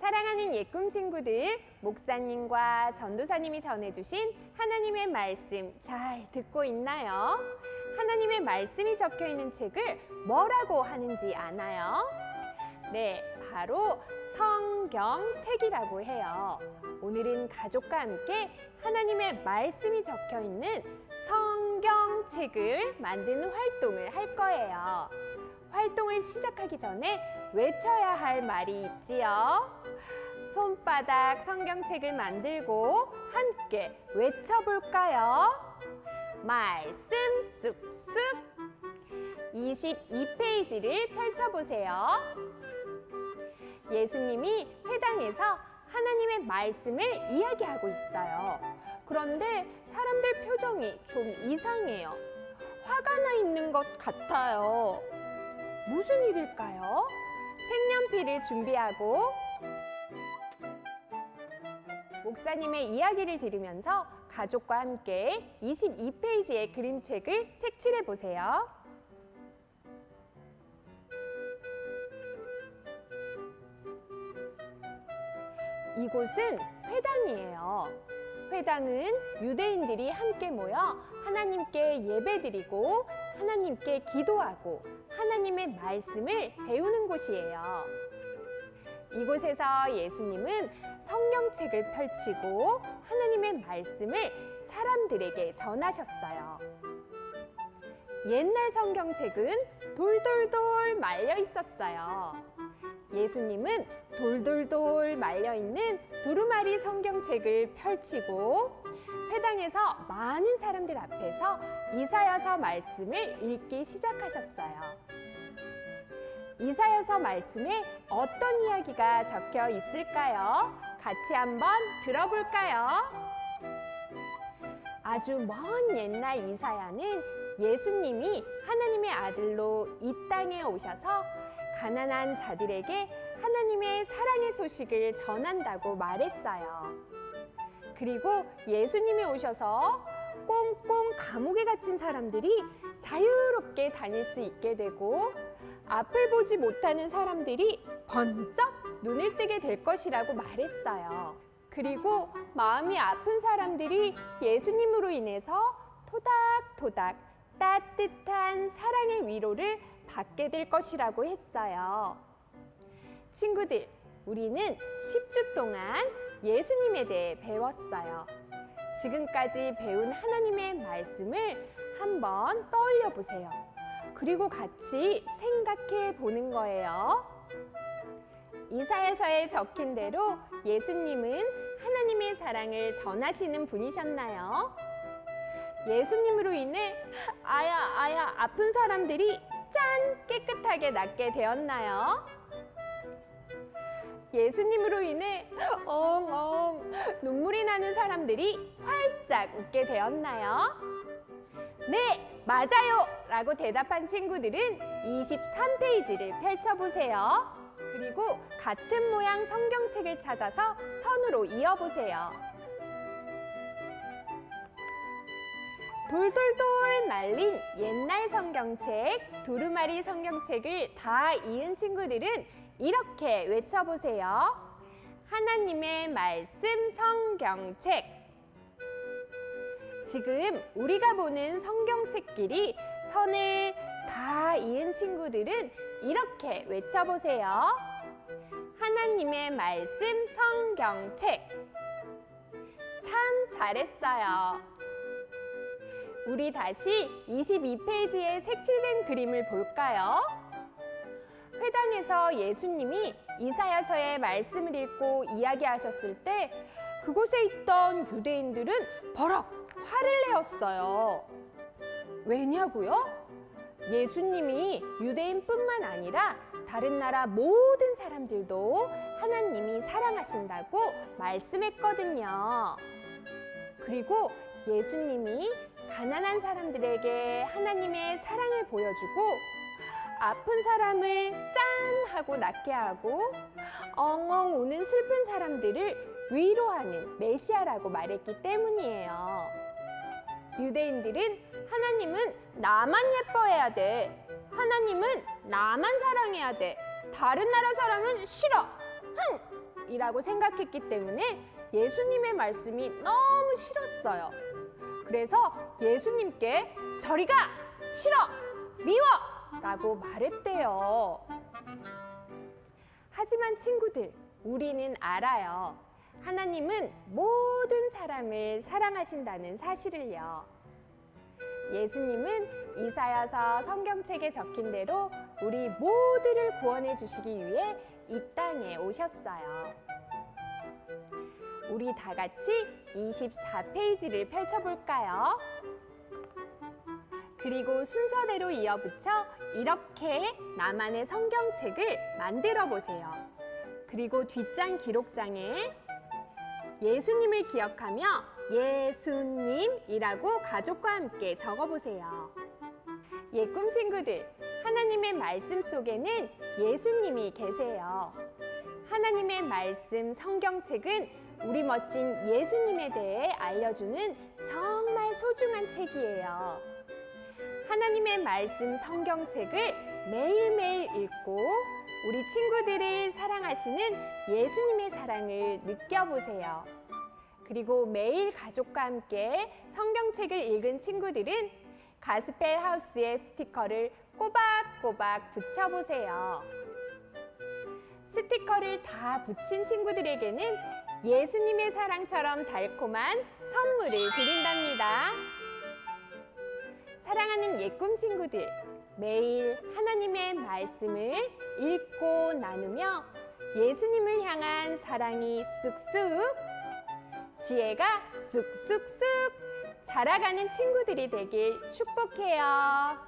사랑하는 예꿈 친구들, 목사님과 전도사님이 전해주신 하나님의 말씀 잘 듣고 있나요? 하나님의 말씀이 적혀 있는 책을 뭐라고 하는지 아나요? 네, 바로 성경책이라고 해요. 오늘은 가족과 함께 하나님의 말씀이 적혀 있는 성경책을 만드는 활동을 할 거예요. 활동을 시작하기 전에 외쳐야 할 말이 있지요. 손바닥 성경책을 만들고 함께 외쳐볼까요? 말씀 쑥쑥 22페이지를 펼쳐보세요. 예수님이 회당에서 하나님의 말씀을 이야기하고 있어요. 그런데 사람들 표정이 좀 이상해요. 화가 나 있는 것 같아요. 무슨 일일까요? 색연필을 준비하고 목사님의 이야기를 들으면서 가족과 함께 22페이지의 그림책을 색칠해 보세요. 이곳은 회당이에요. 회당은 유대인들이 함께 모여 하나님께 예배드리고 하나님께 기도하고 하나님의 말씀을 배우는 곳이에요. 이곳에서 예수님은 성경책을 펼치고 하나님의 말씀을 사람들에게 전하셨어요. 옛날 성경책은 돌돌돌 말려 있었어요. 예수님은 돌돌돌 말려있는 두루마리 성경책을 펼치고 회당에서 많은 사람들 앞에서 이사야서 말씀을 읽기 시작하셨어요. 이사야서 말씀에 어떤 이야기가 적혀 있을까요? 같이 한번 들어볼까요? 아주 먼 옛날 이사야는 예수님이 하나님의 아들로 이 땅에 오셔서 가난한 자들에게 하나님의 사랑의 소식을 전한다고 말했어요. 그리고 예수님이 오셔서 꽁꽁 감옥에 갇힌 사람들이 자유롭게 다닐 수 있게 되고 앞을 보지 못하는 사람들이 번쩍 눈을 뜨게 될 것이라고 말했어요. 그리고 마음이 아픈 사람들이 예수님으로 인해서 토닥토닥 따뜻한 사랑의 위로를 받게 될 것이라고 했어요. 친구들, 우리는 10주 동안 예수님에 대해 배웠어요. 지금까지 배운 하나님의 말씀을 한번 떠올려 보세요. 그리고 같이 생각해 보는 거예요. 이사야서에 적힌 대로 예수님은 하나님의 사랑을 전하시는 분이셨나요? 예수님으로 인해 아야 아픈 사람들이 짠 깨끗하게 낫게 되었나요? 예수님으로 인해 엉엉 눈물이 나는 사람들이 활짝 웃게 되었나요? 네, 맞아요! 라고 대답한 친구들은 23페이지를 펼쳐보세요. 그리고 같은 모양 성경책을 찾아서 선으로 이어보세요. 돌돌돌 말린 옛날 성경책, 두루마리 성경책을 다 이은 친구들은 이렇게 외쳐보세요. 하나님의 말씀 성경책. 지금 우리가 보는 성경책끼리 선을 다 이은 친구들은 이렇게 외쳐보세요. 하나님의 말씀 성경책. 참 잘했어요. 우리 다시 22페이지에 색칠된 그림을 볼까요? 회당에서 예수님이 이사야서의 말씀을 읽고 이야기하셨을 때 그곳에 있던 유대인들은 버럭 화를 내었어요. 왜냐고요? 예수님이 유대인뿐만 아니라 다른 나라 모든 사람들도 하나님이 사랑하신다고 말씀했거든요. 그리고 예수님이 가난한 사람들에게 하나님의 사랑을 보여주고 아픈 사람을 짠 하고 낫게 하고 엉엉 우는 슬픈 사람들을 위로하는 메시아라고 말했기 때문이에요. 유대인들은 하나님은 나만 예뻐해야 돼. 하나님은 나만 사랑해야 돼. 다른 나라 사람은 싫어. 흥! 이라고 생각했기 때문에 예수님의 말씀이 너무 싫었어요. 그래서 예수님께 저리 가! 싫어! 미워! 라고 말했대요. 하지만 친구들, 우리는 알아요. 하나님은 모든 사람을 사랑하신다는 사실을요. 예수님은 이사야서 성경책에 적힌 대로 우리 모두를 구원해 주시기 위해 이 땅에 오셨어요. 우리 다 같이 24페이지를 펼쳐볼까요? 그리고 순서대로 이어붙여 이렇게 나만의 성경책을 만들어 보세요. 그리고 뒷장 기록장에 예수님을 기억하며 예수님이라고 가족과 함께 적어보세요. 예꿈 친구들, 하나님의 말씀 속에는 예수님이 계세요. 하나님의 말씀 성경책은 우리 멋진 예수님에 대해 알려주는 정말 소중한 책이에요. 하나님의 말씀 성경책을 매일매일 읽고 우리 친구들을 사랑하시는 예수님의 사랑을 느껴보세요. 그리고 매일 가족과 함께 성경책을 읽은 친구들은 가스펠 하우스의 스티커를 꼬박꼬박 붙여보세요. 스티커를 다 붙인 친구들에게는 예수님의 사랑처럼 달콤한 선물을 드린답니다. 사랑하는 예꿈 친구들, 매일 하나님의 말씀을 읽고 나누며 예수님을 향한 사랑이 쑥쑥, 지혜가 쑥쑥쑥 자라가는 친구들이 되길 축복해요.